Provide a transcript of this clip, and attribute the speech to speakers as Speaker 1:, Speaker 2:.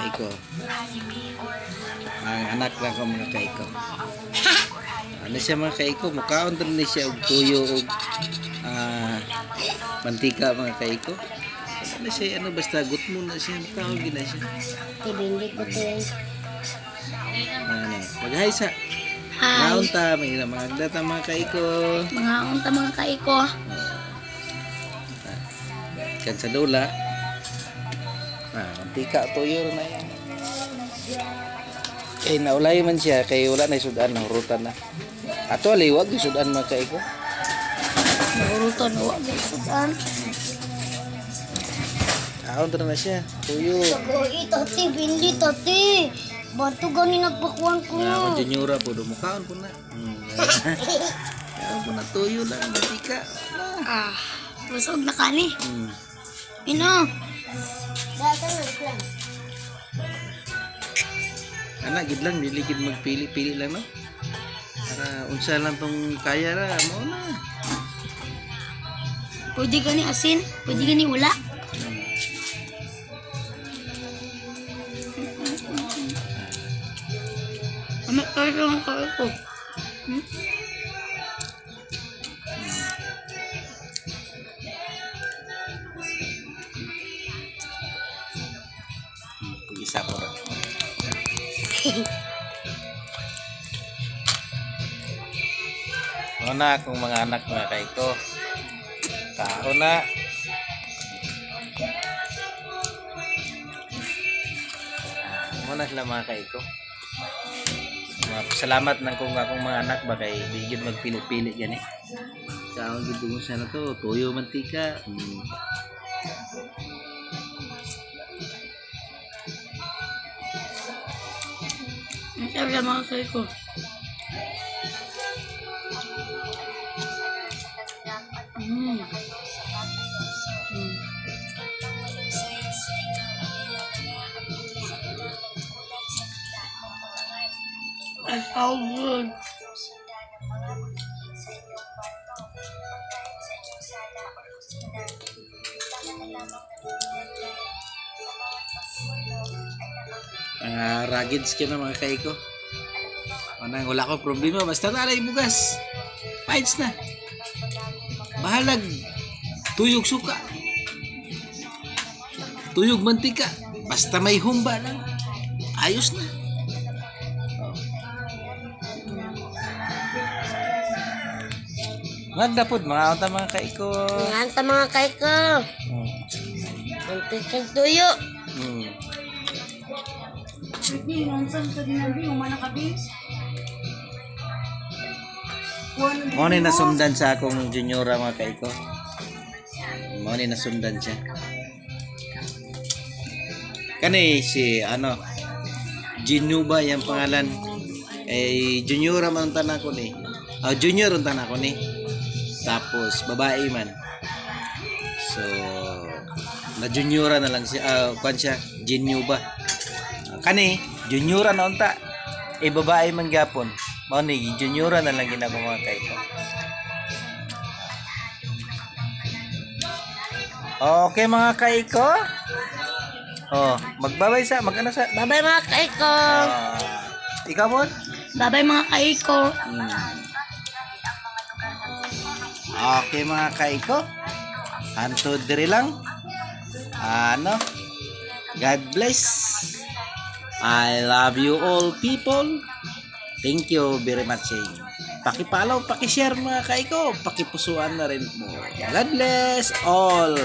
Speaker 1: kaiko. Ang anak lang ko mga kaiko. Ano siya mga kaiko? Mukhaon din ni siya og tuyo og mantika mga kaiko. Ano siya? Ano basta gutmo na siya. Mukhaon gina siya.
Speaker 2: Tibindi ko to yan.
Speaker 1: Mag-hi sa.
Speaker 2: Hi.
Speaker 1: Mga unta. Mga agdata mga kaiko.
Speaker 2: Mga unta mga kaiko.
Speaker 1: Kan sa dula. Mantika tuyo na yan. Kay naulay man siya. Kay wala na isudan. Nahurutan na. Ato aliwag isudan mga kaiko.
Speaker 2: Nahurutan na wag isudan.
Speaker 1: Kaon na siya. Tuyo.
Speaker 2: Sagoy, tati, bindi, tati. Bato gani nagpakuan ko.
Speaker 1: Mga juniora po. Dumukhaon po na. Kaon po na tuyo lang. Mantika.
Speaker 2: Busog na kani. Ino.
Speaker 1: Anak, gid lang. Diligid magpili-pili lang, no? Para unsa lang tong kaya ra. Mao na.
Speaker 2: Pwede gani asin. Pwede gani wala. Amat tayo lang kaiko.
Speaker 1: Isa ko rin. Ano na akong mga anak mga kaiko. Kao na. Ano na sila mga kaiko. Salamat ng kung akong mga anak ba kay bigyan magpili-pili yan eh. Kaon gid mo siya na to, tuyo mantika.
Speaker 2: Sabi lang mga kaiko. It's so good.
Speaker 1: Rugged skin na mga kaiko. Wala ko problema. Basta na alay bugas. Fights na. Bahalag. Tuyog suka. Tuyog mantika. Basta may humba lang. Ayos na. Magdapod mga mga kaiko.
Speaker 2: Mga mga kaiko. Mantikang tuyo.
Speaker 1: Mo ni nasundan sa akong juniora mga kaiko. Mo ni nasundan siya. Kani si Ginuba yung pangalan. Juniora man tanan ko ni. Junior ang tanan ko ni. Tapos babae man. So na juniora na lang siya. Kuan siya Ginuba. Kani juniora na unta. Babae man gapon. Mao ni juniora na lang ginagawa mga kaiko. Okay mga kaiko. Magbabay sa magana sa.
Speaker 2: Bye-bye mga kaiko.
Speaker 1: Ikaw mo?
Speaker 2: Bye-bye mga kaiko.
Speaker 1: Okay mga kaiko. Hantod diri lang. God bless. I love you all people. Thank you very much. Paki-follow, paki-share mga kaiko. Paki-pusuan na rin mo. God bless all.